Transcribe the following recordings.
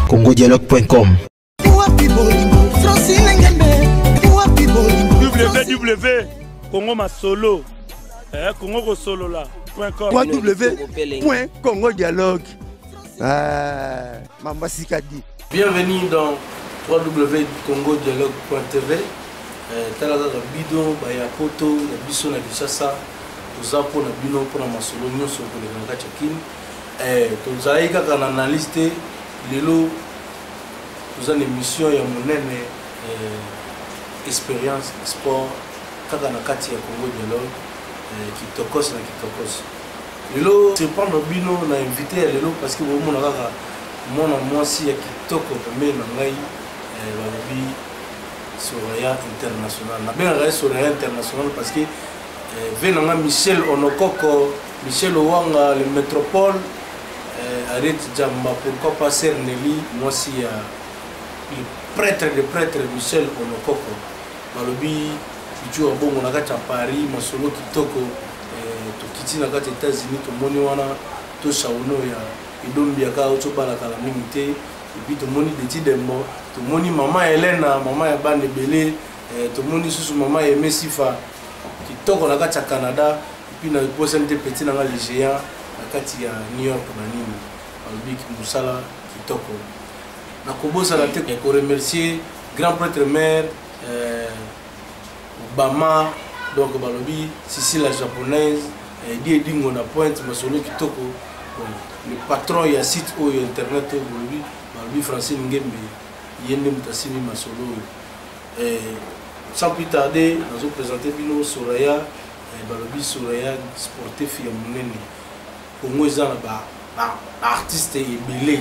congodialogue.com Congo Masolo Congo Solo là www.congodialogue Mamba Sikadi. Bienvenue dans www.congodialogue.tv. Talaga bidon baya poto na biso na Kinshasa tozapo na bino pona masolo nyonso ko le ngaka chakini tozai kaka na analyste lelo toza na émission ya monene expérience sport kaka na kati ya Congo Dialogue kitokos na kitokos lelo c'est prendre bino na invité ya lelo parce que bomona kaka mona mwasi ya kitoko pembe na ngai balobi Soraya International. Na bien Soraya International parce que venanga Michel Onokoko, Michel Owanga, le métropole, arrête Djamba, pourquoi pas Cerneli, moi si le prêtre de prêtre Michel Onokoko. Malobi, tu as bon on a à Paris, Masolo Kitoko, to kiti na kati États-Unis, to moni wana, to Shaono ya Idombi aka ocho bala kala mingite. Et puis tout le monde dit des mots, tout le monde maman Hélène, maman Yaban de Belé, tout le monde sous maman Aimé Sifa, qui toque on a gâté à Canada, et puis dans le poste des petits dans les géants, à Katia New York, Manini, au Big Moussala, qui toque. Na Kobo ça la tête et pour remercier grand prêtre maire, Obama, donc Balobi, Sissi la japonaise, Dingo na pointe, Masolo qui toque. Le patron il y a site où internet Balobi. Lui Francine Ngembe yende mutasimi masolo sans plus tarder nous allons présenter bino Soraya balobi Soraya sportif ya munene Congo ezana ba artiste ebele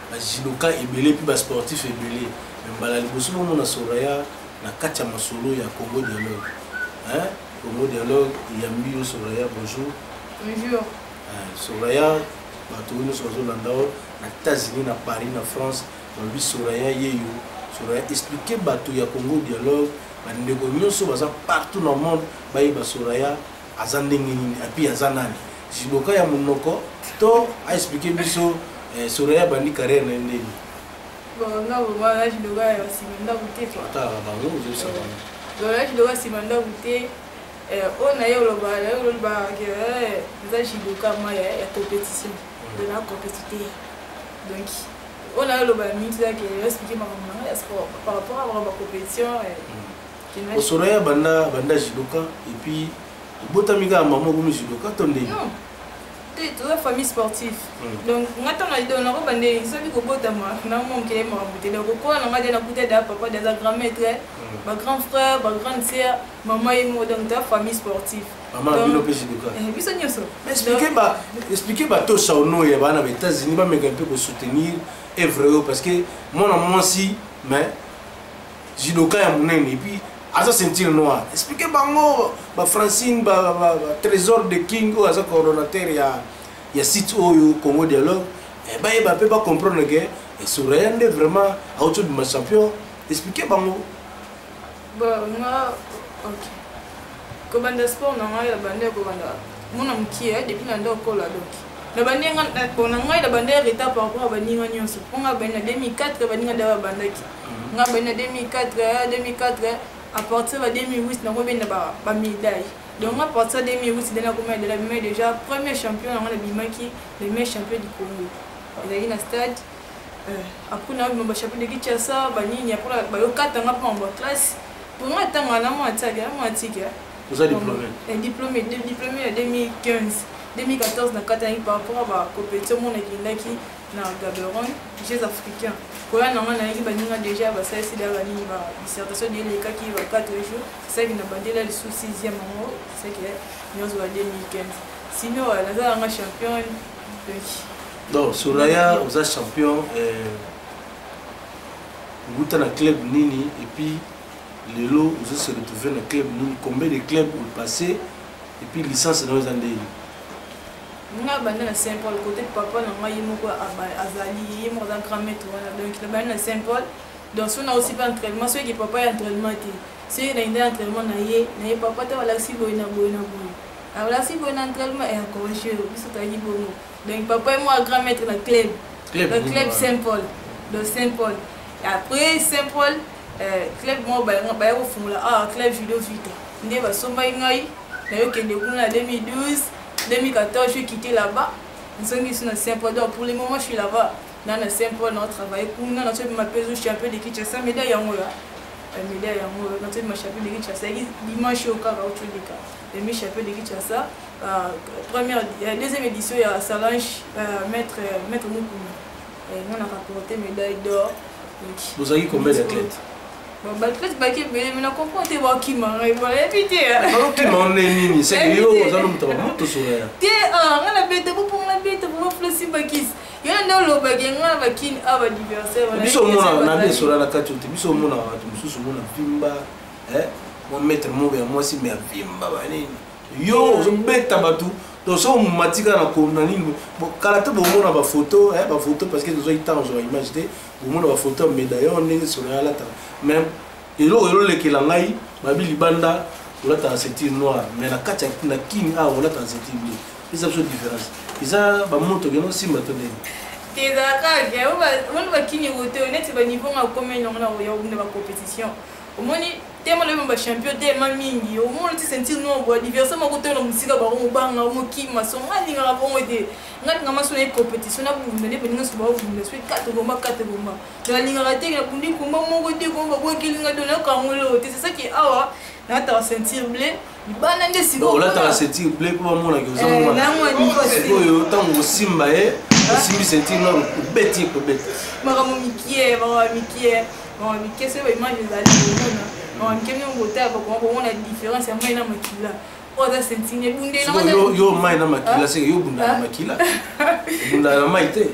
ba jidoka ebele puis ba sportif ebele mais bala liboso mona Soraya na kati ya masolo ya Congo Dialogue Congo Dialogue yambi Soraya bonjour Soraya bato nous sommes landao na États-Unis, na Paris, na France, dans le Soraya yeyo. Soraya expliquer bato ya Congo Dialogue, bandeko nyonso baza partout dans le monde, baye ba Soraya azandengini api azanani. Jiboka ya monoko to a expliquer biso Soraya bandi carrière na ndeni. Bon, nga boma jidoka ya simanda buté to. Ta ba ngo je sais pas. Dola jidoka simanda buté on a eu le bar que za jidoka ma ya compétition. De la compétition. Donc, on a eu le mythe qui a expliqué par rapport à la compétition. Au Soraya banda jidoka et puis botamika maman comme jidoka tonde. Non. C'est toute la famille sportive. Donc, on a bandé, ça veut dire que botama, na mon qui est mort. Donc, quoi on a dit na côté de papa des grand-mère, ma grand frère, ma grande sœur, maman et moi donc ta famille sportive. Maman bino pe jidoka. Expliquez ba to Shaono ya bana aux États-Unis ba meka un peu pour soutenir est vrai parce que moi si mais jidoka ya munene et puis aza sentir noir. Expliquez bango ba Francine ba trésor de King ou aza coordonnateur ya site oyo Congo Dialogue et ba ba peut pas comprendre que et Soraya est vraiment autour de ma champion. Expliquez bango. Bon, OK. Kobanda sport na ngai la bande kobanda mona mkia depuis na ndoko la donc la bande nga bona ngai la bande reta par rapport à baninga nyonso ponga bana 2004 baninga da bandaki nga bana 2004 à partir de 2008 na kobenda ba médaille donc à partir de 2008 dena comme de la mais déjà premier champion na ngala bimaki le meilleur champion du Congo ezali na stade après na ba champion de Kinshasa banini après ba yo katanga pa en classe pour moi tanga na moi tsaga moi tika. Vous êtes diplômé? Diplômé en 2015. 2014, dans par rapport à la compétition na Gaborone, Jeux africains. Quand on a déjà dissertation de l'ECA qui va 4 jours, c'est ça qui n'a pas dit là le sous 6e an, c'est ça qui est 2015. Sinon, on a un champion. Donc, Soraya, vous êtes champion. Vous êtes dans le club Nini et puis. Les lots, vous se retrouvez dans le club. Combien de clubs vous passez et puis licence dans les années. Nous avons un Saint-Paul, côté de papa, nous avons Azali, nous avons un grand maître. Donc, nous avons un Saint-Paul. Donc, si on a aussi pas d'entraînement, ceux qui n'ont pas d'entraînement, ceux qui ont un entraînement, nous avons papa, nous avons Alors là, si vous êtes entraînement, et encore un chien, vous êtes bon. Donc, papa et moi, grand maître dans le club. Le club Saint-Paul. De Saint-Paul. Et après Saint-Paul, club moi, au fond là, club judo vite. On va sommer d'ailleurs que en 2012, 2014, je suis quitté là-bas. Nous sommes ici dans Saint-Paul. Donc, pour le moment, je suis là-bas. Dans le Saint-Paul, on travaille pour nous. Nous sommes un champion de Kinshasa, médaille en haut là. Médaille en haut. Nous sommes un champion de Kinshasa. Dimanche au cas où tu es le champion de Kinshasa. Deuxième édition, il y a Salange, maître Moukoum. On a rapporté médaille d'or. Vous avez combien d'athlètes? L'athlète, mais on a compris qui m'a répondu. Qui m'a répondu? C'est que vous allez me trouver. On a bête pour la bête pour flosser Bakis. Il y a un autre bagage, on a qui a un adversaire. Biso mona na biso la kati ote biso mona watu mususu mona vimba mon maître mobe moi si me vimba bani yo zo beta batu donc so matika na ko na nini bon kala to bo mona ba photo parce que nous temps zo image te bo mona ba photo médaillon ndenge sur la ta même elo le kilangai babi libanda ola ta sentir noir mais na kati na kini ola ta sentir bleu c'est absolument différence isa ba moto que non si matone T'es d'accord, on va qui niveau honnête, c'est niveau à combien on a une compétition. Au moins, tellement le champion, tellement mingi. Au moins, tu sentis non, bois diverses ma côté, on musique à baron, bang, on qui m'a son aligné à bon aider. On a une compétition, on a voulu venir sur le vous le suite 4 gomma. La ligne raté, la bondi, comment mon côté, qu'on va voir qu'il a donné un c'est ça qui est awa. Là, tu vas sentir blé. Banane de cigare. Là, tu vas sentir blé pour moi. Autant au Simba, Simba sentir non, bête. Maman Mickey, c'est vraiment des alliés. On a la différence, c'est moi makila. Oh, ça sentir ne bundé na. Yo mai na makila, c'est yo bunda na makila. Bunda na maite.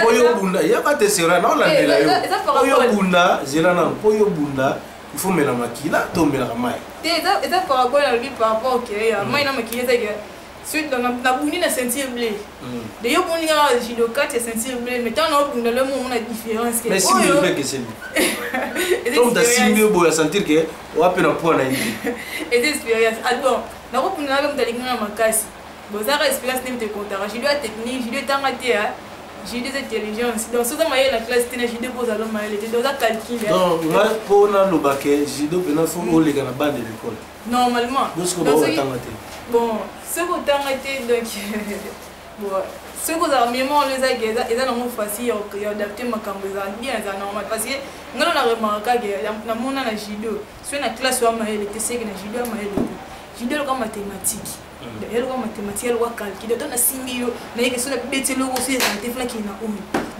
Po yo bunda, ya pas te sera na la de la yo. Po yo bunda, zela na po yo bunda. Il faut mettre la maquille, tomber la maille. Et ça par rapport à lui, par rapport au qu'il y a, moi, il a maquillé, c'est que suite dans la bouni, la ceinture bleue. D'ailleurs, pour nous, j'ai le 4, c'est ceinture bleue, mais tant que dans le monde, on a différence. Mais si vous voulez que c'est lui. Comme tu as si mieux, vous sentir que vous avez un point à dire. Et l'expérience. Alors, dans le monde, on a ma casse. Vous avez l'expérience, vous avez j'ai eu la technique, j'ai eu le temps à dire. J'ai des intelligences. Donc, si vous avez la classe, j'ai des beaux alumni, j'ai des calculs. Donc, moi, pour le bac, j'ai des bénéfices pour les gars de l'école. Normalement. Bon, ce que vous avez donc, bon, ce que vous avez mis, on les a gardés, ils ont facile à adapter ma caméra, bien, c'est normal. Parce que, nous avons remarqué que dans le monde, judo, si on a classe, on a été c'est que le judo, on a judo, c'est mathématique. Elle va mathématiques, elle va calculer. Donc, on a 6 millions. Mais que sur la bête, c'est le aussi, c'est un qui est dans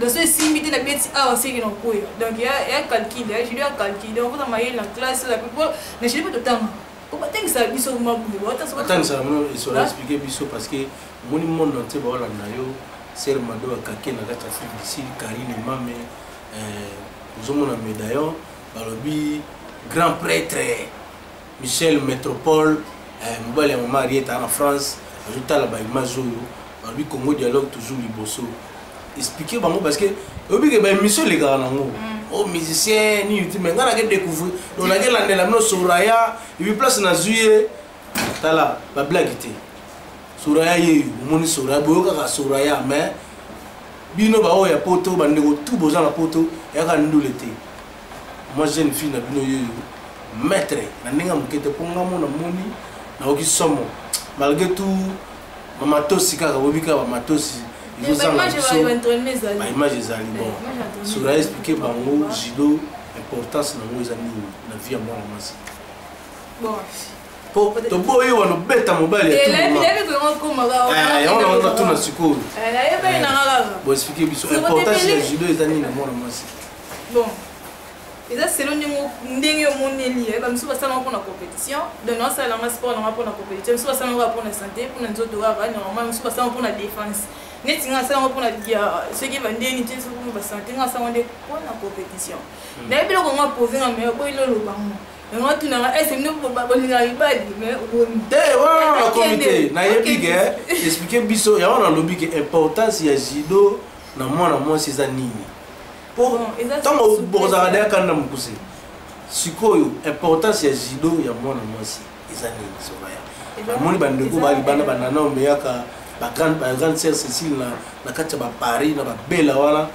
donc, ce 6 millions, la bête, c'est qui est dans donc, il y a un calcul, je dois calculer. Donc, vous avez la classe, la plupart, mais je n'ai pas de temps. Pourquoi tant que ça, il faut attends, ça, il faut expliquer parce que mon monde entier, c'est le Mado à Kaké, la Afrique d'ici, Karine et Mame, nous avons un médaillon, grand prêtre, Michel Métropole. Mobile et maman est en France, je la image lui Congo dialogue toujours liboso. Expliquer parce que monsieur les gars oh musicien ni mais on a découvert on a la Soraya il place na juillet tala ba blague té Soraya yi moni Soraya boyoka ka Soraya mais bino ba o ya poto ba ndeko tout besoin la poto ya ka ndule té moi jeune fille na bino yo maître na ninga mukete ponga mona moni na oki somo malgré tout mamatosi kaka bobika mamatosi il faut ça image ezali bon sur a expliquer bango judo importance na ngo ezali na vie ya mwana mwasi bon po to boye wana beta mobile ya tout on a tout na sikoyo bon expliquer biso importance ya judo ezali na mwana mwasi bon. Et ça, c'est le niveau de mon élie. Comme si on a pour la compétition, de nos salons de sport, on a pour la compétition, si on a pour la santé, pour nous autres, normalement, si on a pour la défense. Net, si on a pour la ce qui va dire, ni pour la santé, on a pour la compétition. D'ailleurs, on a posé un meilleur point le banc. Et on a tout dans la SM, nous pour pas les arriver, mais on comité. Na yebi expliquer biso, ya on a lobby que importance ya judo na moi c'est ça nini. Tant que vous avez un canard moussé, ce qui est important, c'est judo, il y a moins de moi aussi. amoni bandeko bali bana banana omeyaka ba grande sœur Cécile na kati ba Paris na ba bela wana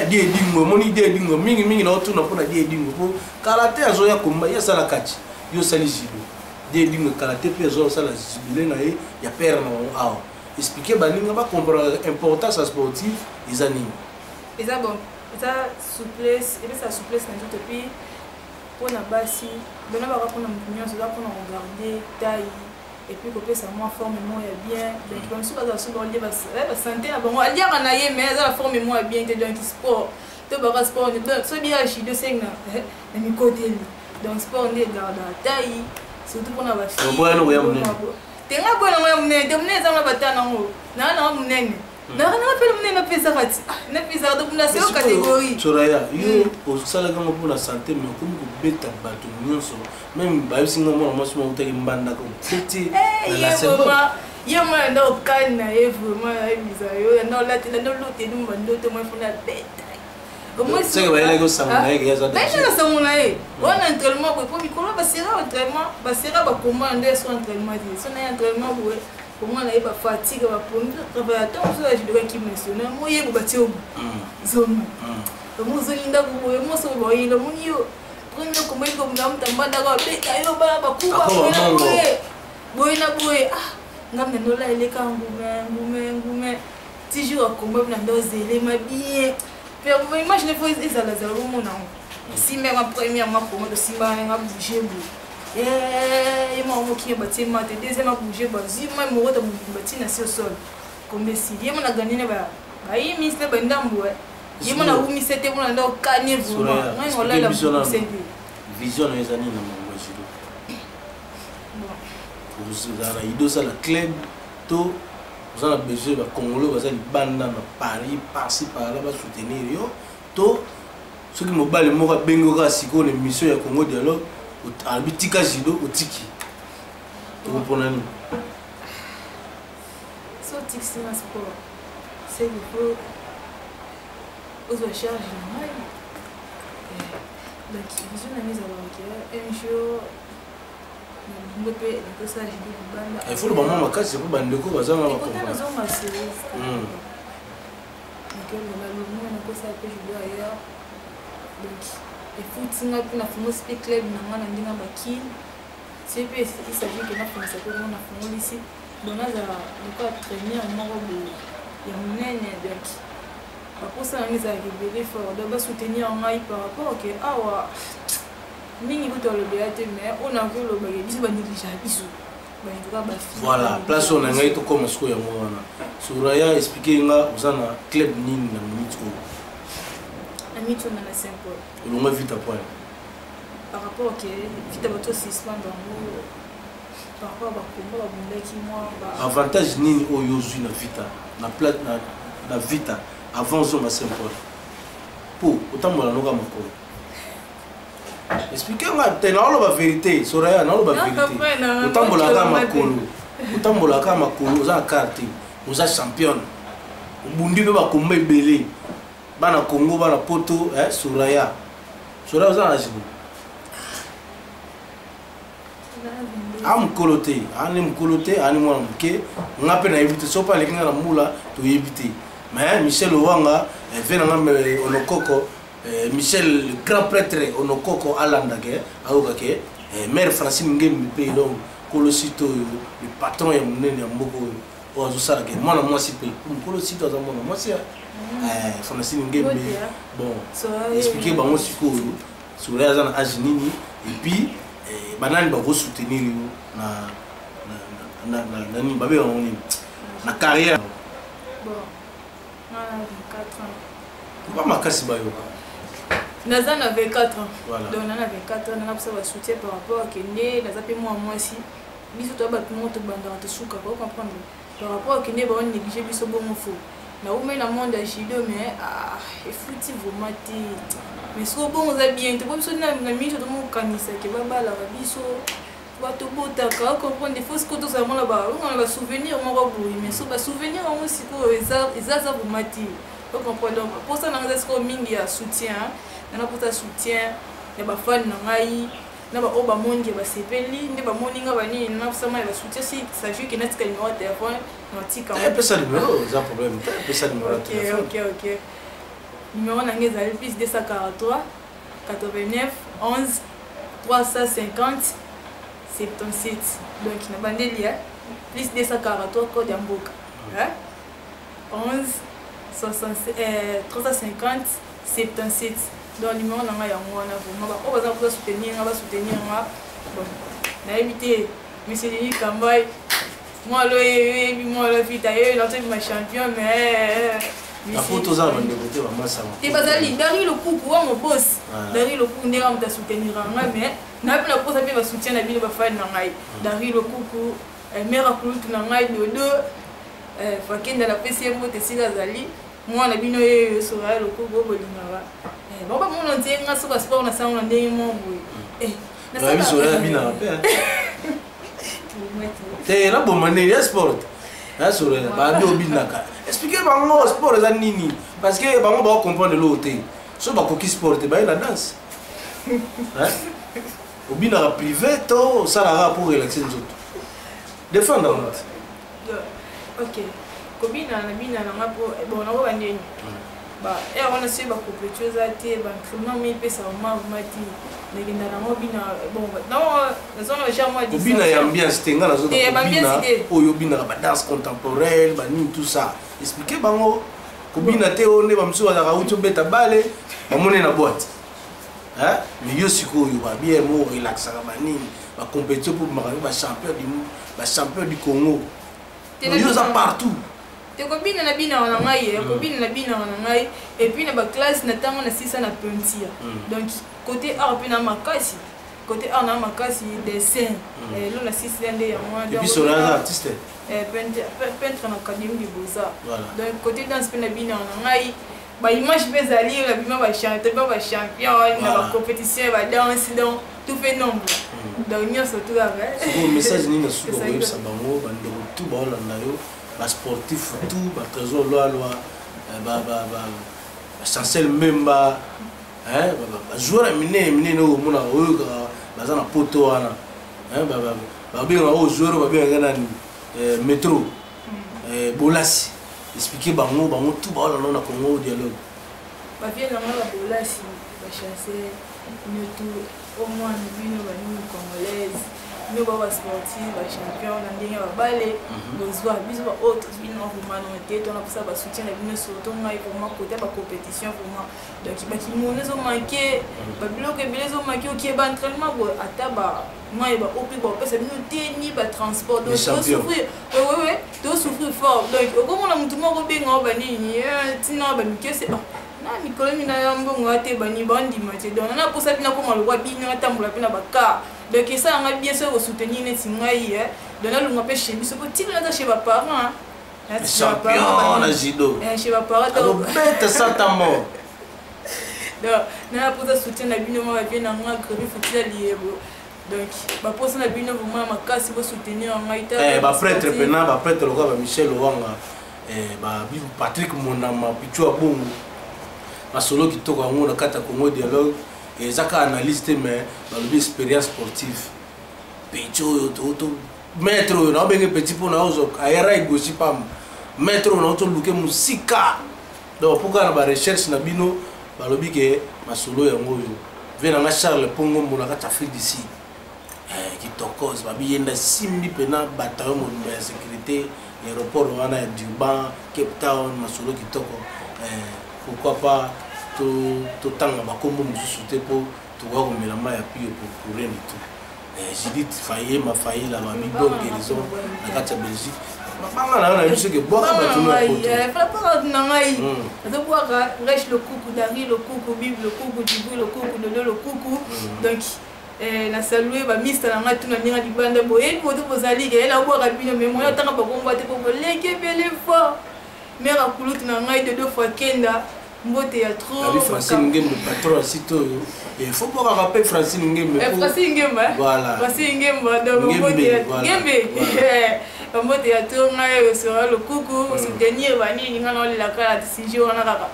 die dingo moni die dingo mingi na otuna pona die dingo po karaté azoya komba ya sala kati yo sali jido die dingo karaté pe azo sala jibile na ye ya père na awa expliquer baninga ba comprendre importance sportive izani eza bon eza souplesse et ça souplesse na tout puis pour na basi bana ba pour na mpunyo ça pour na regarder taille et puis que ça moi forme moi bien donc comme ça ça sur le ba santé na bon ali na ye mais ça la forme moi bien te donc sport to ba sport donc so bien chi de seng na mi côté donc sport on garde taille surtout pour na ba fille bon no ya mne tenga bona mo mne de mne za na batana ngo na mne na pele mne na pesa kati na pesa do mna sio catégorie Soraya yo osala kama pour la santé mais comme ko beta bato nyonso même ba singa mo mo suma utaki mbanda ko petit la sema yo mo ndo kana vraiment ay bizayo no la tena no lote no mbando to mo funa beta comment c'est que ba ile ko samuna ye ya za ba ile samuna ye on entraînement ko mikolo ba sera entraînement ba sera ba commande so entraînement dit so na entraînement bo pour moi, il y a fatigue, pour nous, je dois qui mentionner. Moi, il y a des bâtiments. Zone. Moi, je suis là pour moi, je suis là pour moi. Premier comment il comme d'homme, t'as pas d'accord. Mais il y a pas coupa. Boy na boy. Ah, ngam na nola ile ka ngume. Toujours comme on a dosé les ma bien. Puis vous imaginez faut ils à la zéro mon nom. Si même en première mois pour moi de si mal on a bougé. Et moi on qui bâtiment de deuxième à bouger basi moi mon route bâtiment sur sol comme si il m'a gagné ba ai mis le bandambo il m'a ou mis c'était mon ndo kanye vraiment moi on l'a la vision les années na mo jido vous avez ido ça la club to vous avez besoin de congolais vous avez banda na Paris par-ci par-là va soutenir yo to ce qui me bat le mot bengo ka siko les mission ya Congo dialogue albitika jido otiki tu comprends ni so tiki c'est un sport c'est il faut aux charges normales donc vision na mise à l'enquête un jour le peut que ça jido banda il faut le moment makasi pour bandeko bazana ba comprendre donc la lumière na ko ça peut jouer ailleurs donc et footing puis na fumo speak club na ngana ndinga baki c'est puis il s'agit que na fumo ça peut na fumo ici donc là ça on peut traîner en mort de ya munene donc pour ça on les a révélé fort de soutenir en maille par rapport que awa mingi buto le béate mais on a vu le bagage biso ba négliger biso ba ndika ba voilà place on a ngai to comme ce ko ya mwana Soraya expliquer nga uzana club nini na minute Amito na la simple. On m'a vite à point. Par rapport à vite à votre système par rapport à combat qui moi avantage nini o yozu na vita na plate na vita avant zo ma simple. Pour autant moi no ka makolo. Expliquez-moi tenalo ba vérité Soraya na lo ba vérité. Autant moi la ka makolo. Autant moi la ka makolo za carte. Oza champion. Mbundi be ba komba ebele. Bana Congo bana poto Soraya za na jibu am kolote ani mwana mke ngape na éviter so pas les na mula to éviter mais Michel Owanga vena ngambe onokoko Michel le grand prêtre onokoko alandake aokake mère Francine Ngembe pe donc kolosito le patron ya munene ya mboko ozo sala ke mwana mwasi pe kolosito za mwana mwasi Francine Ngembe bon expliquer bango sikoyo Soraya za na âge nini et puis banani ba ko soutenir yo na ni babe on na carrière bon na 24 ans pas makasi ba yo naza na 24 ans voilà. Donc na 24 ans na ça va soutien par rapport à kende naza pe moi si biso to ba tout banda to suka ko comprendre par rapport à kende ba on négliger biso bon faux na ou mais na monde à judo mais il faut vraiment mais ce bon on a bien tu peux se na mi to mo kanisa ke ba la biso ba to bota ka comprendre des fausses côtés ça là bas on va souvenir mon robou mais so ba souvenir on aussi ko ça vraiment tu comprendre pour ça na ce ko mingi ya soutien na pour ta soutien ya ba fan na ngai na ba oba monge ba sepeli nde ba moninga ba nini na sama ba soutien si ça joue que net que numéro de téléphone non tika un peu ça numéro ça problème un peu ça numéro de téléphone OK numéro na ngeza plus 243 89 11 350 77 donc na bandeli plus 243 code ya mboka 11 350 77 donc numéro na nga yango wana vraiment ba o baza ko soutenir nga bon na éviter monsieur Denis Kambai moi le fita yo ma champion mais la photo za bande côté vraiment ça et bazali dari le coup wa mon boss dari le coup ndera mta soutenir nga mais na pe la pose pe ba soutien na bino ba fan na ngai dari le coup mera kulutu na ngai dodo fakenda la PCM te sila zali moi na bino ye sora le coup go bolinga ba ba mon ntenga so ba sport na sango na ndenge mo boy na ba sora bina pe te na bo mané sport na sora ba bi obinaka expliquer bango sport za nini parce que bango ba comprendre l'autre so ba koki sport te ba na danse obinaka privé to ça pour relaxer nous autres défendre OK kobina na bina na ngapo bon na ko bandeni ba on a se ba compléter za te ba criminal mi pesa ma mati legenda na mo bina bon non la zone va jamais dire bina ya ambiance tenga na zone bina oyo bina ba danse contemporaine ba ni tout ça expliquer bango kobina te one ba msu ala kaucho beta bale ba mone na boîte mais yo sikoyo ba bien mo relaxa ba nini ba compétition pour ba champion du Congo yo za partout te kobina na bina na ngai et puis na ba classe na tango na 6 na pentia donc côté art pe na makasi dessin lo na 6 ande ya moi et puis sur les artistes peintre na académie de beaux-arts donc côté danse pe na bina na ngai ba image bezali la bima ba chanter ba champion na ba compétition ba danse donc tout fait nombre donc nous surtout avec c'est un message ni na suko ko sa bango ba ndeko tout ba olanda yo ba sportif tout ba trésor loi ba chancel memba ba joueur mine no mona oyo ba za na poto wana ba bien o joueur ba bien ngana ni métro bolasi expliquer bango tout ba olanda na Congo dialogue ba bien na bolasi ba chancer nous au moins nous venons congolaise nous baba sportif ba champion na ndenge ba bale bozwa biso ba autres bino vraiment on était on a pour ça ba soutien na bino surtout ngai vraiment côté ba compétition vraiment donc ba ki mo nezo manquer ba bloquer bilezo manquer OK ba entraînement bo ataba moi ba opi ba pesa bino teni ba transport donc souffrir oui to souffrir fort donc comment na mutu moko benga ba nini tina ba mike c'est na Nicolas mina yambongo ate bani bandi mate donc na pour ça bina ko malwa bino atambola pena ba ka donc ça on a bien sûr soutenir net ngai donc na lunga pe chez biso ko tila na chez ba parents champion na judo chez ba parents donc bête ça ta mort donc na pour ça soutenir na bino ma bien na nga crever futila liebo donc ba pour ça na bino vraiment makasi bo soutenir ngai ta ba prêtre pena ba prêtre lo ba Michel Wanga ba Patrick Monama pichwa bongo masolo kitoko yango na kata Congo dialogue ezaka analyste mais dans l'expérience sportive pecho to maître na benge petit pona ozo ayara igosi pam maître na to luke musika donc pourquoi na ba recherche na bino balobi ke masolo yango yo vena nga Charles Pongo mona kata Afrique d'ici kitoko ba biyenda simbi pena bataillon mo ya sécurité l'aéroport wana ya Durban Cape Town masolo kitoko pourquoi pas to tanga bakombo mususu te po to wa komela ma ya pio pour rien du tout Judith Faye ma Faye la ma bonne guérison na kati ya Belgique banga na biso ke boka batuno ya poto pas na ngai to boka rech le coucou Dari le coucou Bible le coucou Dibu le coucou Dodo le coucou donc na saluer ba mister na ngai tuna ninga dibanda boye ko to bozali ke la boka bino mais moi tanga bakombo te ko leke bele fort mera kulutu na ngai de 2 fois kenda mbote ya trop Francine Ngembe patron sito il faut pas rappeler Francine Ngembe Francine Ngembe voilà Francine Ngembe donc mbote ya Ngembe mbote ya trop ngai sera le coucou soutenir bani ninga na la kala decision na kaka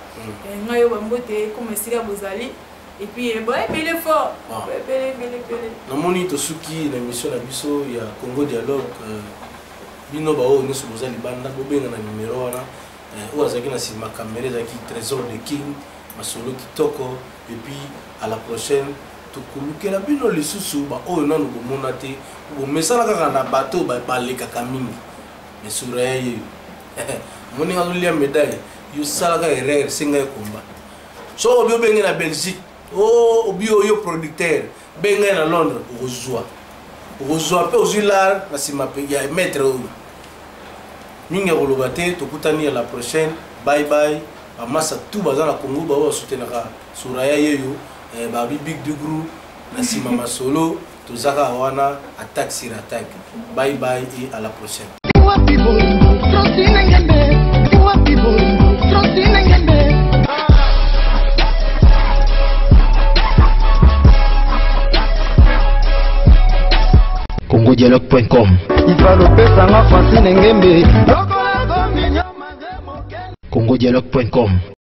ngai ba mbote comme sika bozali et puis bon ebele fort ebele namoni tosuki na émission na biso ya Congo Dialogue bino bao nyonso boza libanda bobenga na numéro wana oyo azalaki na nsima caméra ezalaki Trésor de King masolo kitoko et puis à la prochaine tokolukela bino lisusu baoyo nanu bomona te bomesana kaka na bato balekaka mingi mais sura ye moninga zolia médaille yo salaka erreur senga ekomba so obi obenge na Belgique obi oyo producteur benga na Londres ozwa pe ozwi lar na nsima pe ya maître oyo mingi akoloba te tokutani à la prochaine bye bye amasa tout baza na Congo bao soutenaka suraya yeyo babi big du groupe na nsima masolo tozaka wana attaque sur attaque bye bye et à la prochaine. CongoDialogue.com CongoDialogue.com